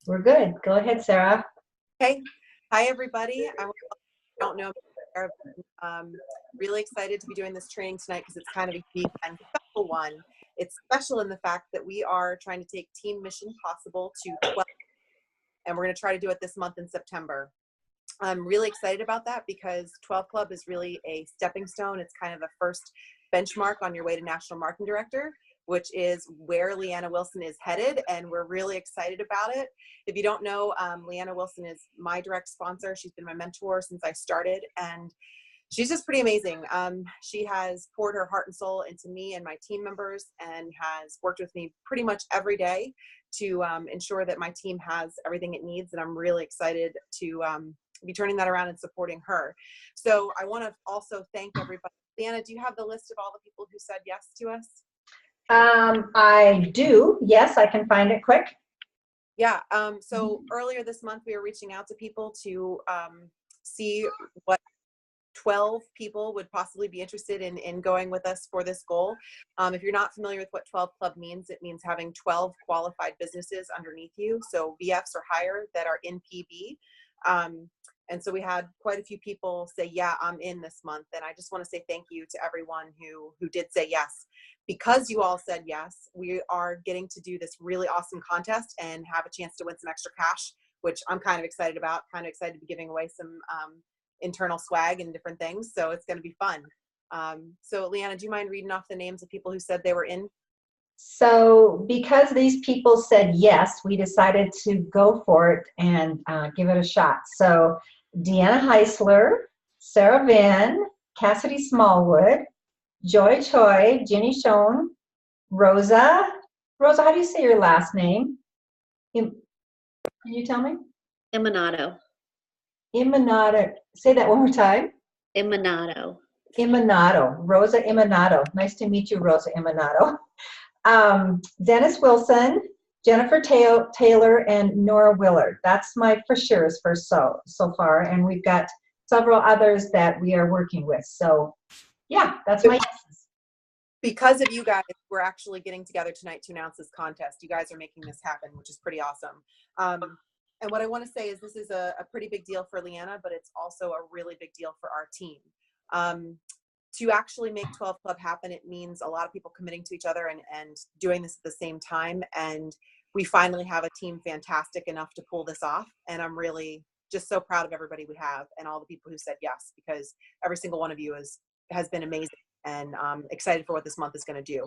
We're good. Go ahead, Sarah. Okay. Hi, everybody. I don't know. Really excited to be doing this training tonight because it's kind of a unique and special one. It's special in the fact that we are trying to take Team Mission Possible to 12, and we're going to try to do it this month in September. I'm really excited about that because 12 Club is really a stepping stone. It's kind of a first benchmark on your way to National Marketing Director, which is where Leanna Wilson is headed, and we're really excited about it. If you don't know, Leanna Wilson is my direct sponsor. She's been my mentor since I started, and she's just pretty amazing. She has poured her heart and soul into me and my team members and has worked with me pretty much every day to ensure that my team has everything it needs, and I'm really excited to be turning that around and supporting her. So I want to also thank everybody. Leanna, do you have the list of all the people who said yes to us? I do. Yes, I can find it quick. Yeah. So earlier this month, we were reaching out to people to see what 12 people would possibly be interested in going with us for this goal. If you're not familiar with what 12 Club means, it means having 12 qualified businesses underneath you. So VFs or higher that are in PB. And so we had quite a few people say, yeah, I'm in this month. And I just want to say thank you to everyone who did say yes. Because you all said yes, we are getting to do this really awesome contest and have a chance to win some extra cash, which I'm kind of excited about, kind of excited to be giving away some internal swag and different things. So it's going to be fun. So Leanna, do you mind reading off the names of people who said they were in? So because these people said yes, we decided to go for it and give it a shot. So Deanna Heisler, Sarah Van, Cassidy Smallwood, Joy Choi, Jenny Schoen, Rosa, how do you say your last name? Can you tell me? Imanato. Say that one more time. Imanato. Rosa Imanato. Nice to meet you, Rosa Imanato. Dennis Wilson, Jennifer Taylor, and Nora Willard. That's my for sure's for so far, and we've got several others that we are working with. So yeah, that's my yeses. Because of you guys, we're actually getting together tonight to announce this contest. You guys are making this happen, which is pretty awesome. And what I want to say is this is a pretty big deal for Leanna, but it's also a really big deal for our team. To actually make 12 Club happen, it means a lot of people committing to each other and doing this at the same time. And we finally have a team fantastic enough to pull this off. And I'm really just so proud of everybody we have and all the people who said yes, because every single one of you has been amazing, and excited for what this month is going to do.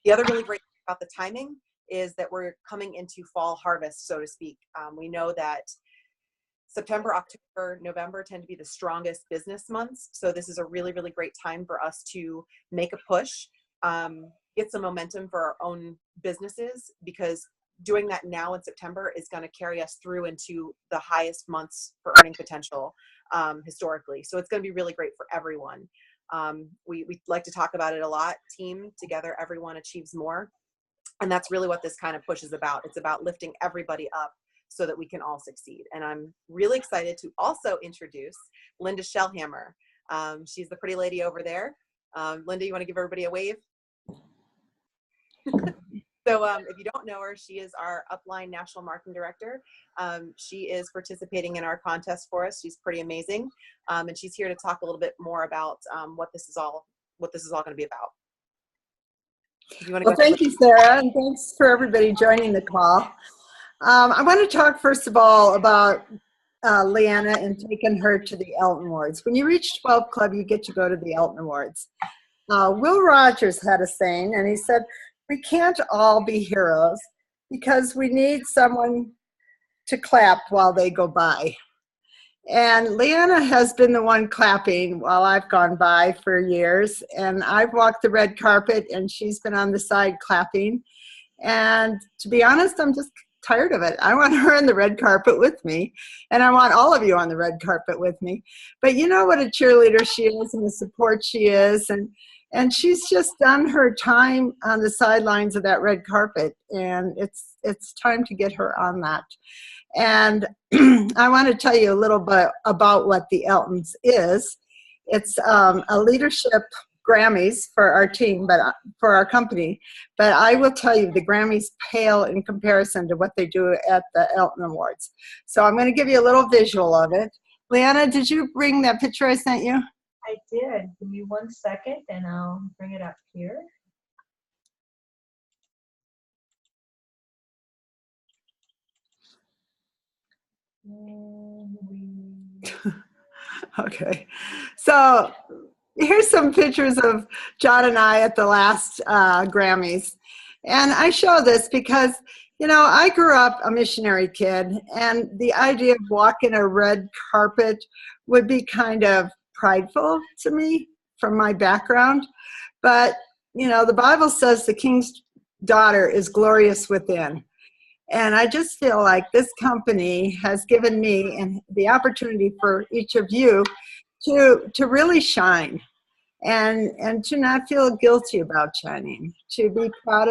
The other really great thing about the timing is that we're coming into fall harvest, so to speak. We know that September, October, November tend to be the strongest business months. So this is a really, really great time for us to make a push, get some momentum for our own businesses, because doing that now in September is going to carry us through into the highest months for earning potential historically. So it's going to be really great for everyone. We like to talk about it a lot. Team together, everyone achieves more. And that's really what this kind of push is about. It's about lifting everybody up so that we can all succeed. And I'm really excited to also introduce Linda Shellhammer. She's the pretty lady over there. Linda, you want to give everybody a wave? So if you don't know her, she is our Upline National Marketing Director. She is participating in our contest for us. She's pretty amazing. And she's here to talk a little bit more about what this is all going to be about. Well, thank you, Sarah, and thanks for everybody joining the call. I want to talk first of all about Leanna and taking her to the Elton Awards. When you reach 12 Club, you get to go to the Elton Awards. Will Rogers had a saying, and he said, we can't all be heroes because we need someone to clap while they go by. And Leanna has been the one clapping while I've gone by for years. And I've walked the red carpet and she's been on the side clapping. And to be honest, I'm just tired of it. I want her on the red carpet with me. And I want all of you on the red carpet with me. But you know what a cheerleader she is and the support she is. And she's just done her time on the sidelines of that red carpet. And it's time to get her on that. And I want to tell you a little bit about what the Eltons is. It's a leadership Grammys for our team, but for our company. But I will tell you, the Grammys pale in comparison to what they do at the Elton Awards. So I'm going to give you a little visual of it. Leanna, did you bring that picture I sent you? I did. Give me 1 second and I'll bring it up here. Okay. So here's some pictures of John and I at the last Grammys. And I show this because, you know, I grew up a missionary kid, and the idea of walking a red carpet would be kind of prideful to me from my background. But, you know, the Bible says the king's daughter is glorious within. And I just feel like this company has given me and the opportunity for each of you to really shine and to not feel guilty about shining, to be proud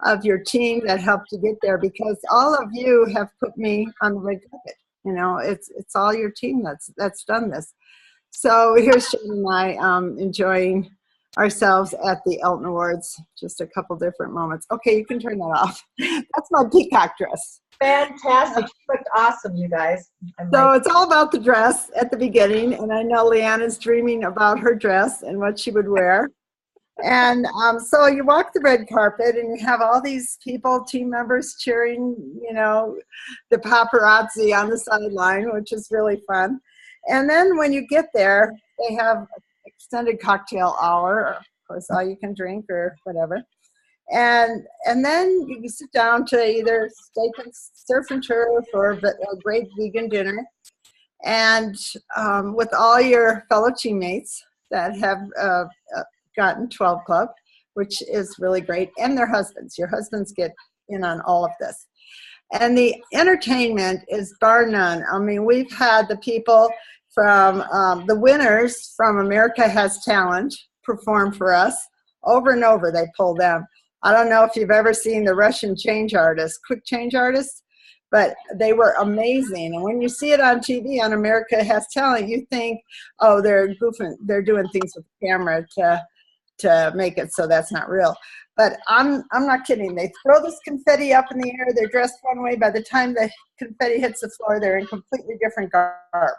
of your team that helped you get there, because all of you have put me on the red carpet. You know, it's all your team that's done this. So here's Jen and I enjoying ourselves at the Elton Awards. Just a couple different moments. Okay, you can turn that off. That's my peacock dress. Fantastic. You looked awesome, you guys. So it's all about the dress at the beginning, and I know Leanna's dreaming about her dress and what she would wear. And so you walk the red carpet, and you have all these people, team members cheering, you know, the paparazzi on the sideline, which is really fun. And then when you get there, they have extended cocktail hour, of course, all you can drink or whatever. And then you sit down to either steak and surf and turf or a great vegan dinner, and with all your fellow teammates that have gotten 12 Club, which is really great, and their husbands. Your husbands get in on all of this. And the entertainment is bar none. I mean, we've had the people from the winners from America Has Talent perform for us over and over. They pull them. I don't know if you've ever seen the Russian change artists, quick change artists, but they were amazing. And when you see it on TV on America Has Talent, you think, oh, they're goofing, they're doing things with the camera to make it so that's not real. But I'm not kidding. They throw this confetti up in the air. They're dressed one way. By the time the confetti hits the floor, they're in completely different garb.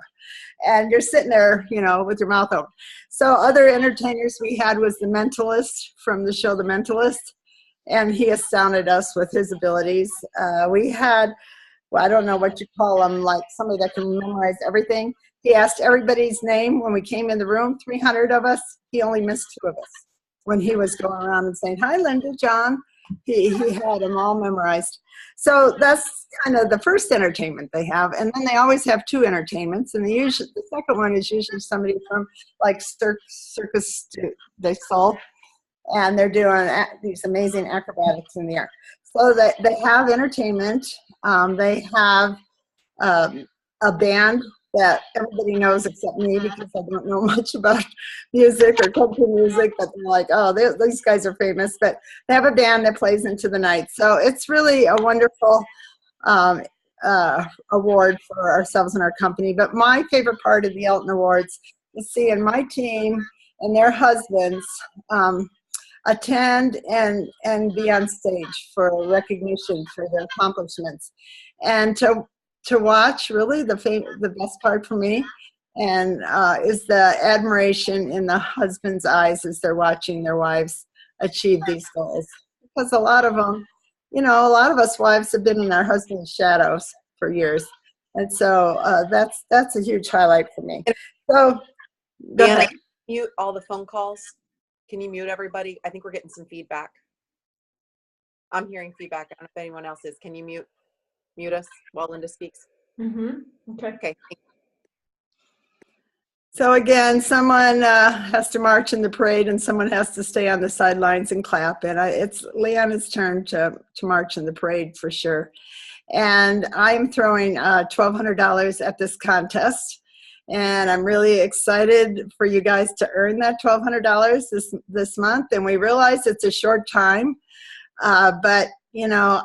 And you're sitting there, you know, with your mouth open. So other entertainers we had was The Mentalist from the show The Mentalist. And he astounded us with his abilities. We had, well, I don't know what you call him, like somebody that can memorize everything. He asked everybody's name when we came in the room, 300 of us. He only missed 2 of us when he was going around and saying, hi, Linda, John. He had them all memorized. So that's kind of the first entertainment they have. And then they always have 2 entertainments. And the second one is usually somebody from like Circus du Soleil. And they're doing these amazing acrobatics in the air. So they have entertainment. They have a band that everybody knows except me, because I don't know much about music or country music, but they're like, oh, these guys are famous. But they have a band that plays into the night. So it's really a wonderful award for ourselves and our company. But my favorite part of the Elton Awards is seeing my team and their husbands attend and be on stage for recognition for their accomplishments, and to watch, really the best part for me and is the admiration in the husband's eyes as they're watching their wives achieve these goals, because a lot of them, you know, a lot of us wives have been in our husband's shadows for years, and so that's a huge highlight for me. So go ahead. Mute all the phone calls. Can you mute everybody? I think we're getting some feedback. I'm hearing feedback. I don't know if anyone else is. Can you mute us while Linda speaks? Okay. Okay. So again, someone has to march in the parade and someone has to stay on the sidelines and clap. And it's Leanna's turn to march in the parade for sure. And I'm throwing $1,200 at this contest. And I'm really excited for you guys to earn that $1,200 this month. And we realize it's a short time. But, you know,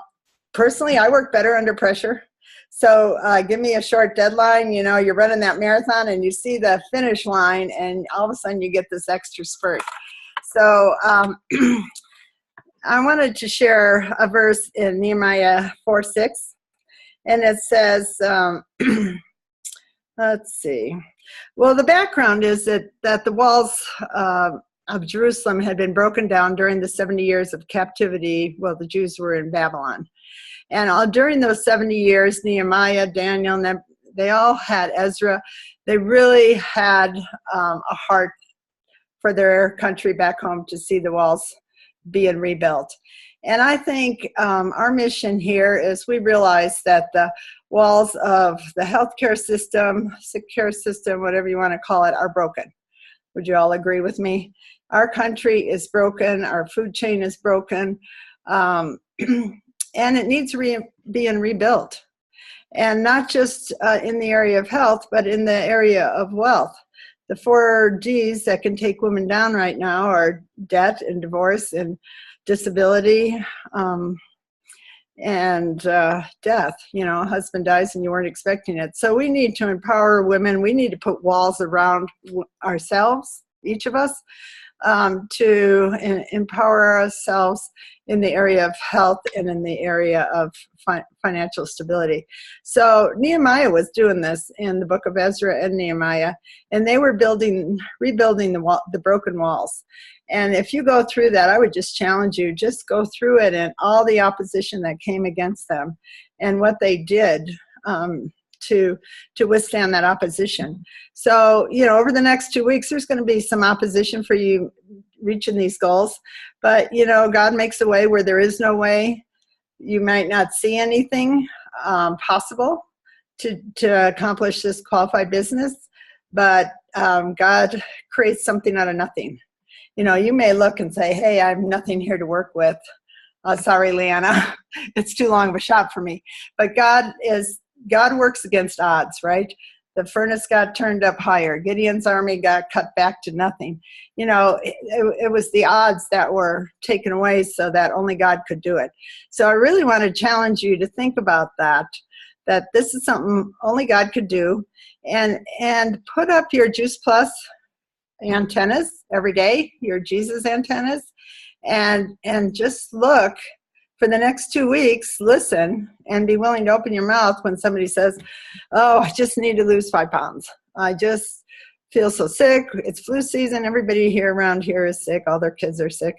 personally, I work better under pressure. So give me a short deadline. You know, you're running that marathon and you see the finish line and all of a sudden you get this extra spurt. So I wanted to share a verse in Nehemiah 4:6, and it says, let's see. Well, the background is that the walls of Jerusalem had been broken down during the 70 years of captivity. Well, the Jews were in Babylon. And during those 70 years, Nehemiah, Daniel, they all had Ezra. They really had a heart for their country back home to see the walls being rebuilt. And I think our mission here is we realize that the walls of the healthcare system, secure system, whatever you want to call it, are broken. Would you all agree with me? Our country is broken. Our food chain is broken. And it needs being rebuilt. And not just in the area of health, but in the area of wealth. The 4 Ds that can take women down right now are debt and divorce and disability and death. You know, a husband dies and you weren't expecting it. So we need to empower women. We need to put walls around ourselves, each of us, to empower ourselves in the area of health and in the area of financial stability. So Nehemiah was doing this in the book of Ezra and Nehemiah, and they were rebuilding the broken walls. And if you go through that, I would just challenge you, just go through it and all the opposition that came against them and what they did to withstand that opposition. So, you know, over the next 2 weeks, there's going to be some opposition for you reaching these goals. But, you know, God makes a way where there is no way. You might not see anything possible to accomplish this qualified business, but God creates something out of nothing. You know, you may look and say, hey, I have nothing here to work with. Sorry, Leanna, it's too long of a shot for me. But God works against odds, right? The furnace got turned up higher. Gideon's army got cut back to nothing. You know, it was the odds that were taken away so that only God could do it. So I really want to challenge you to think about that this is something only God could do. And put up your Juice Plus antennas every day, your Jesus antennas, and just look for the next 2 weeks, listen, and be willing to open your mouth when somebody says, oh, I just need to lose 5 pounds. I just feel so sick. It's flu season. Everybody here around here is sick. All their kids are sick.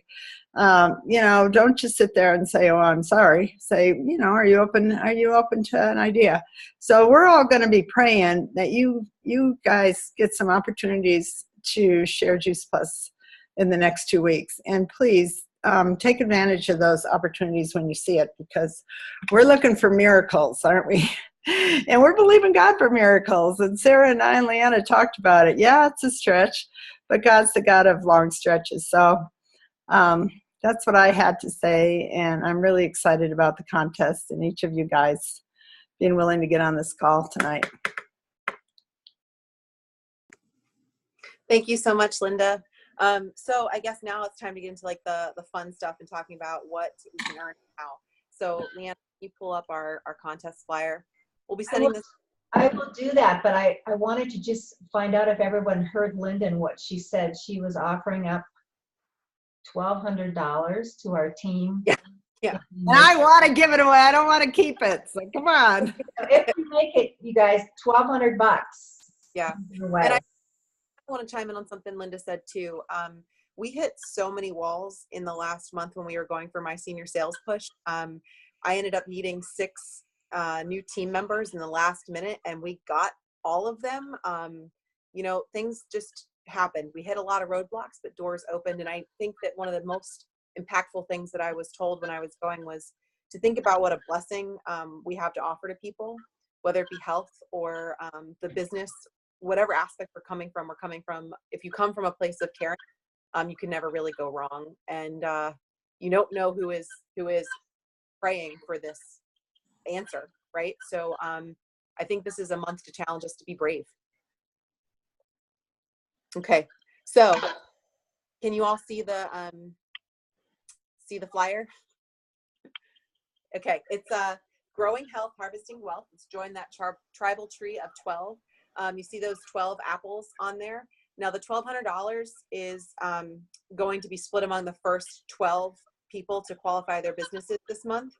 You know, don't just sit there and say, oh, I'm sorry. Say, you know, are you open to an idea? So we're all going to be praying that you guys get some opportunities to share Juice Plus in the next 2 weeks. And please, take advantage of those opportunities when you see it, because we're looking for miracles, aren't we? And we're believing God for miracles. And Sarah and I and Leanna talked about it. Yeah, it's a stretch, but God's the God of long stretches. So that's what I had to say. And I'm really excited about the contest and each of you guys being willing to get on this call tonight. Thank you so much, Linda. So I guess now it's time to get into like the fun stuff and talking about what we can earn now. So Leanna, can you pull up our contest flyer? We'll be sending this. I will do that, but I wanted to just find out if everyone heard Lyndon, what she said. She was offering up $1,200 to our team. Yeah. And I want to give it away. I don't want to keep it. So come on. If we make it, you guys, $1,200. Yeah. And I want to chime in on something Linda said too. We hit so many walls in the last month when we were going for my senior sales push. I ended up needing 6 new team members in the last minute, and we got all of them. You know, things just happened. We hit a lot of roadblocks, but doors opened. And I think that one of the most impactful things that I was told when I was going was to think about what a blessing we have to offer to people, whether it be health or the business, whatever aspect we're coming from. If you come from a place of caring, you can never really go wrong. And you don't know who is praying for this answer, right? So I think this is a month to challenge us to be brave. Okay, so can you all see the flyer? Okay, it's Growing Health, Harvesting Wealth. It's join that tribal tree of 12. You see those 12 apples on there. Now the $1,200 is going to be split among the first 12 people to qualify their businesses this month.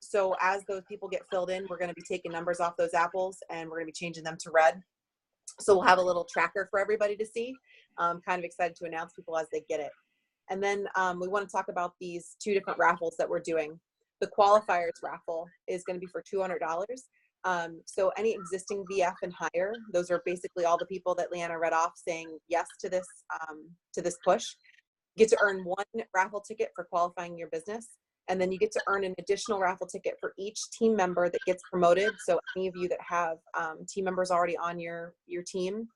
So as those people get filled in, we're going to be taking numbers off those apples and we're going to be changing them to red. So we'll have a little tracker for everybody to see. I'm kind of excited to announce people as they get it. And then we want to talk about these 2 different raffles that we're doing. The qualifiers raffle is going to be for $200. So any existing VF and higher, those are basically all the people that Leanna read off saying yes to this push, get to earn 1 raffle ticket for qualifying your business. And then you get to earn an additional raffle ticket for each team member that gets promoted. So any of you that have team members already on your team,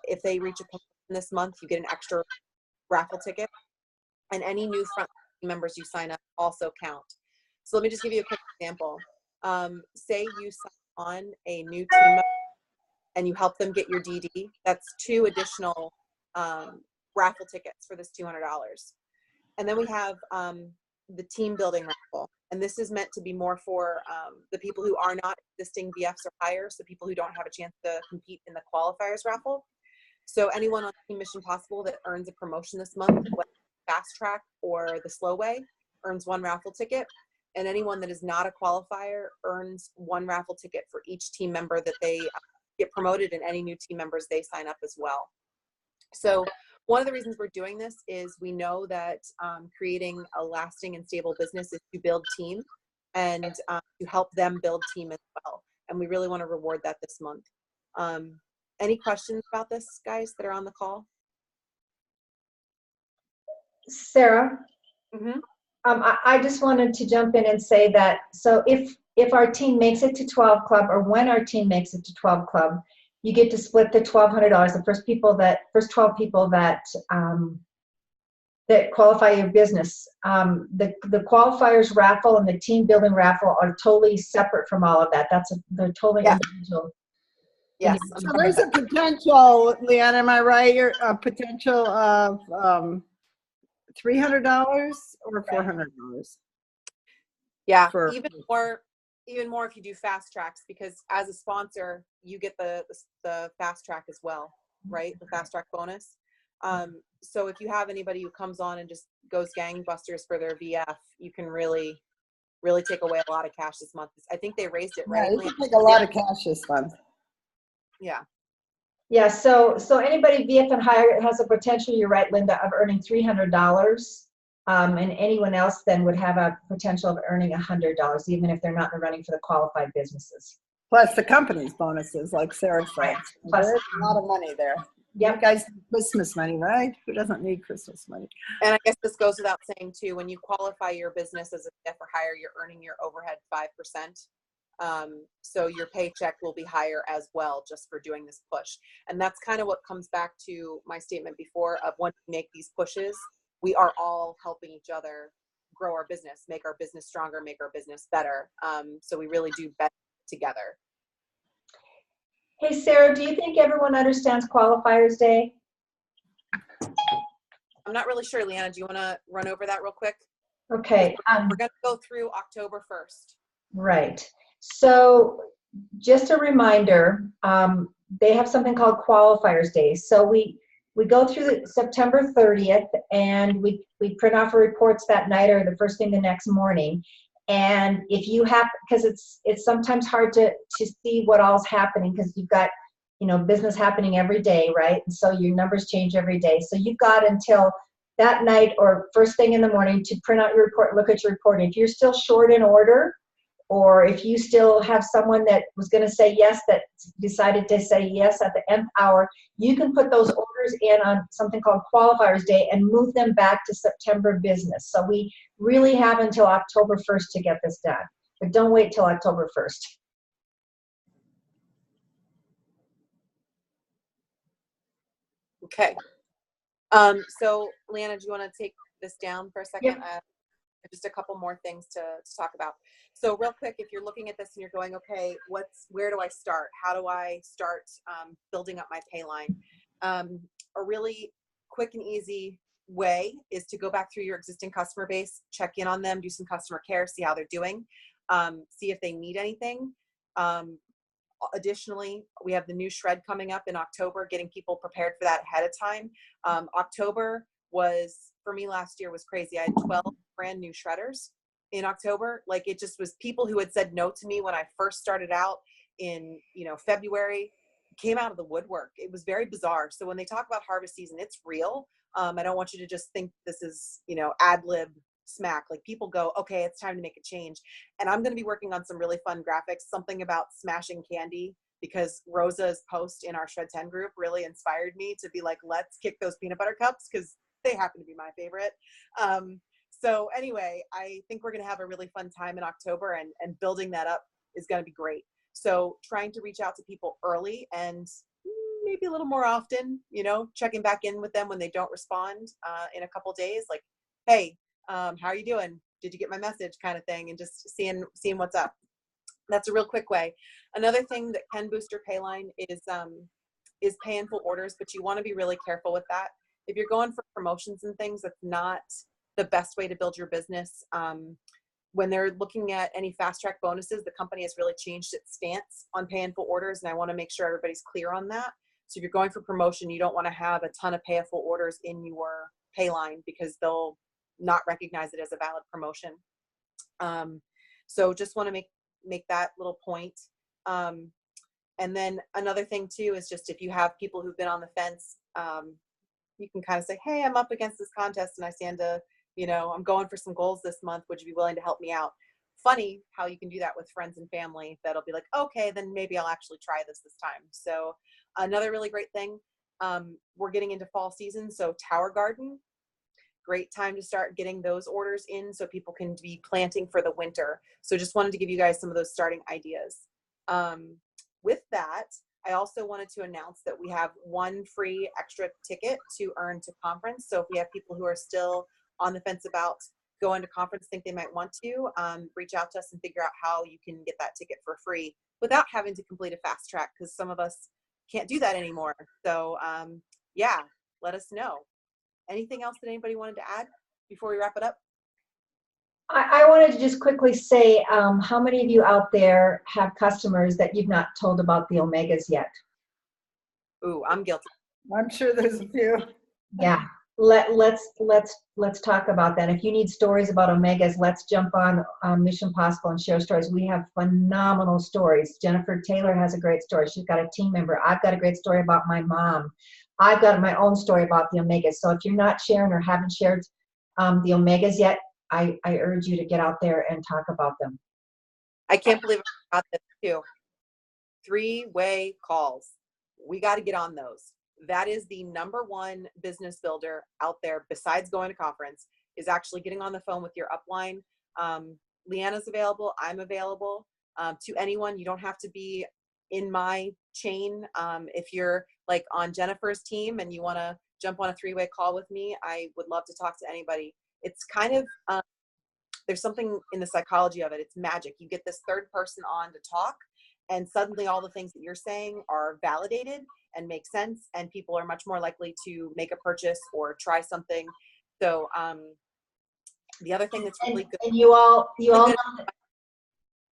if they reach a promotion this month, you get an extra raffle ticket. And any new front team members you sign up also count. So let me just give you a quick example. Say you sign on a new team member and you help them get your DD. That's 2 additional raffle tickets for this $200. And then we have the team building raffle. And this is meant to be more for the people who are not existing VFs or higher, so people who don't have a chance to compete in the qualifiers raffle. So anyone on Team Mission Possible that earns a promotion this month, whether Fast Track or the Slow Way, earns 1 raffle ticket. And anyone that is not a qualifier earns 1 raffle ticket for each team member that they get promoted, and any new team members they sign up as well. So one of the reasons we're doing this is we know that creating a lasting and stable business is to build team and to help them build team as well. And we really want to reward that this month. Any questions about this, guys, that are on the call? Sarah, Mm-hmm. I just wanted to jump in and say that, so if our team makes it to 12 Club, or when our team makes it to 12 Club, you get to split the $1,200. The first 12 people that qualify your business. The qualifiers raffle and the team building raffle are totally separate from all of that. They're totally individual. Yes. So there's a potential, Leanna, am I right? A potential of $300 or $400? Yeah, For- even more if you do fast tracks, because as a sponsor, you get the fast track as well, right? The fast track bonus. So if you have anybody who comes on and just goes gangbusters for their VF, you can really take away a lot of cash this month. I think they raised it, right? Yeah, you can take a lot of cash this month. Yeah. Yeah, so anybody VF and higher has a potential, you're right, Linda, of earning $300. And anyone else then would have a potential of earning $100, even if they're not in the running for the qualified businesses. Plus the company's bonuses, like Sarah said. Plus- There's a lot of money there. Yep. You guys need Christmas money, right? Who doesn't need Christmas money? And I guess this goes without saying too, when you qualify your business as a VF or higher, you're earning your overhead 5%. So your paycheck will be higher as well, just for doing this push. And that's kind of what comes back to my statement before of when we make these pushes, we are all helping each other grow our business, make our business stronger, make our business better. So we really do better together. Hey, Sarah, do you think everyone understands Qualifiers Day? I'm not really sure, Leanna, do you want to run over that real quick? Okay. We're going to go through October 1st. Right. So just a reminder, they have something called Qualifiers Day. So we go through September 30th, and we print off our reports that night or the first thing the next morning. And if you have, because it's sometimes hard to see what all's happening, because you've got, business happening every day, right? And so your numbers change every day. So you've got until that night or first thing in the morning to print out your report, look at your report. If you're still short in order, or if you still have someone that was going to say yes that decided to say yes at the nth hour, you can put those orders in on something called Qualifiers Day and move them back to September business. So we really have until October 1st to get this done. But don't wait till October 1st. Okay. So Leanna, do you want to take this down for a second? Yep. Just a couple more things to talk about. So real quick, if you're looking at this and you're going, okay, where do I start? How do I start building up my pay line? A really quick and easy way is to go back through your existing customer base, check in on them, do some customer care, see how they're doing, see if they need anything. Additionally, we have the new shred coming up in October, getting people prepared for that ahead of time. October was, for me last year, was crazy. I had 12 brand new shredders in October. Like, it just was people who had said no to me when I first started out in, February, came out of the woodwork. It was very bizarre. So when they talk about harvest season, it's real. I don't want you to just think this is, ad lib smack. Like, people go, okay, it's time to make a change. And I'm going to be working on some really fun graphics, something about smashing candy, because Rosa's post in our Shred 10 group really inspired me to be like, let's kick those peanut butter cups, because they happen to be my favorite. So anyway, I think we're going to have a really fun time in October, and building that up is going to be great. So trying to reach out to people early and maybe a little more often, checking back in with them when they don't respond in a couple days, like, hey, how are you doing? Did you get my message, kind of thing, and just seeing what's up. That's a real quick way. Another thing that can boost your Payline is pay in full orders, but you want to be really careful with that. If you're going for promotions and things, that's not the best way to build your business. When they're looking at any fast track bonuses, the company has really changed its stance on pay in full orders, and I want to make sure everybody's clear on that. So if you're going for promotion, you don't want to have a ton of pay in full orders in your Payline, because they'll not recognize it as a valid promotion. So just want to make that little point. And then another thing too is just, if you have people who've been on the fence, you can kind of say, hey, I'm up against this contest and I stand to, I'm going for some goals this month. Would you be willing to help me out? Funny how you can do that with friends and family. That'll be like, okay, then maybe I'll actually try this time. So another really great thing, we're getting into fall season. So Tower Garden, great time to start getting those orders in so people can be planting for the winter. So just wanted to give you guys some of those starting ideas. With that, I also wanted to announce that we have one free extra ticket to earn to conference. So if we have people who are still on the fence about going to conference, think they might want to, reach out to us and figure out how you can get that ticket for free without having to complete a fast track, because some of us can't do that anymore. So yeah, let us know. Anything else that anybody wanted to add before we wrap it up? I wanted to just quickly say, how many of you out there have customers that you've not told about the Omegas yet? Ooh, I'm guilty. I'm sure there's a few. Yeah, let's talk about that. If you need stories about Omegas, let's jump on Mission Impossible and share stories. We have phenomenal stories. Jennifer Taylor has a great story. She's got a team member. I've got a great story about my mom. I've got my own story about the Omegas. So if you're not sharing or haven't shared the Omegas yet, I urge you to get out there and talk about them. I can't believe I forgot this too. 3-way calls. We got to get on those. That is the #1 business builder out there, besides going to conference, is actually getting on the phone with your upline. Leanna's available. I'm available to anyone. You don't have to be in my chain. If you're like on Jennifer's team and you want to jump on a 3-way call with me, I would love to talk to anybody. It's kind of, there's something in the psychology of it. It's magic. You get this third person on to talk, and suddenly all the things that you're saying are validated and make sense, and people are much more likely to make a purchase or try something. So the other thing that's really good, and you all know,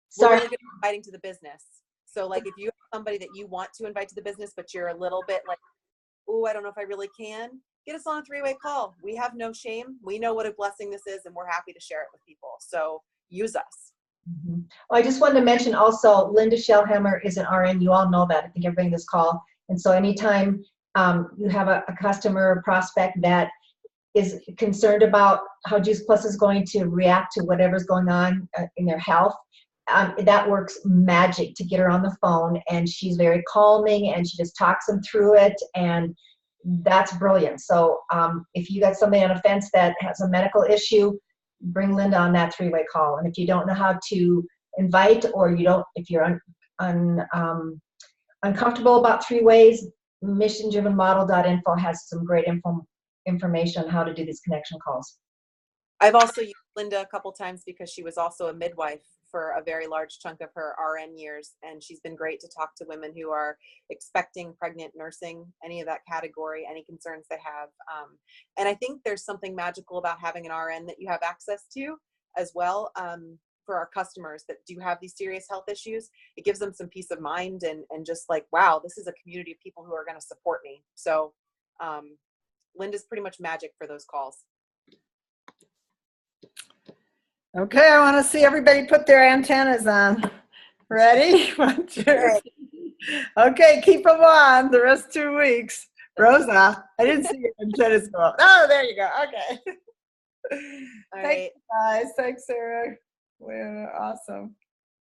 sorry, we're really good at inviting to the business. So like, if you have somebody that you want to invite to the business, but you're a little bit like, oh, I don't know if I really can, get us on a 3-way call. We have no shame. We know what a blessing this is, and we're happy to share it with people. So use us. Mm-hmm. Well, I just wanted to mention also, Linda Shellhammer is an RN. You all know that. I think everybody in this call. And so anytime you have a customer or prospect that is concerned about how Juice Plus is going to react to whatever's going on in their health, that works magic to get her on the phone, and she's very calming, and she just talks them through it, and that's brilliant. So if you got somebody on a fence that has a medical issue, bring Linda on that 3-way call. And if you don't know how to invite, or if you're uncomfortable about 3-ways, missiondrivenmodel.info has some great information on how to do these connection calls. I've also used Linda a couple times because she was also a midwife for a very large chunk of her RN years, and she's been great to talk to women who are expecting, pregnant, nursing, any of that category, any concerns they have. And I think there's something magical about having an RN that you have access to as well. for our customers that do have these serious health issues. It gives them some peace of mind and just like, wow, this is a community of people who are going to support me. So Linda's pretty much magic for those calls. Okay, I want to see everybody put their antennas on. Ready? 1, 2. Okay, keep them on the rest 2 weeks. Rosa, I didn't see your antennas go up. Oh, there you go. Okay. All Thanks, right, guys. Thanks, Sarah. We're awesome.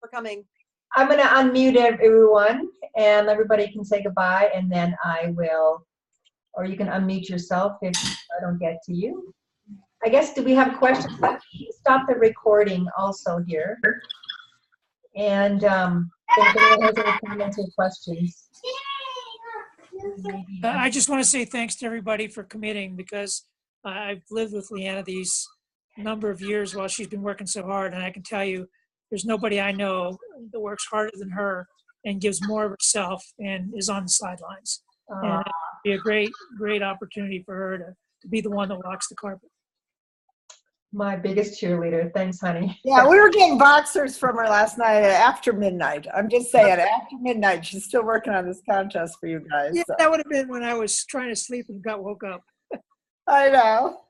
for coming. I'm going to unmute everyone, and everybody can say goodbye, and then I will, or you can unmute yourself if I don't get to you. I guess, do we have questions? Let me stop the recording also here. And if anyone has any comments or questions. Maybe, I just want to say thanks to everybody for committing, because I've lived with Leanna these number of years while she's been working so hard, and I can tell you there's nobody I know that works harder than her and gives more of herself and is on the sidelines. And it'd be a great opportunity for her to be the one that walks the carpet. my biggest cheerleader. Thanks, honey. Yeah, we were getting boxers from her last night after midnight. I'm just saying, after midnight, she's still working on this contest for you guys. Yeah, So. that would have been when I was trying to sleep and got woke up. I know.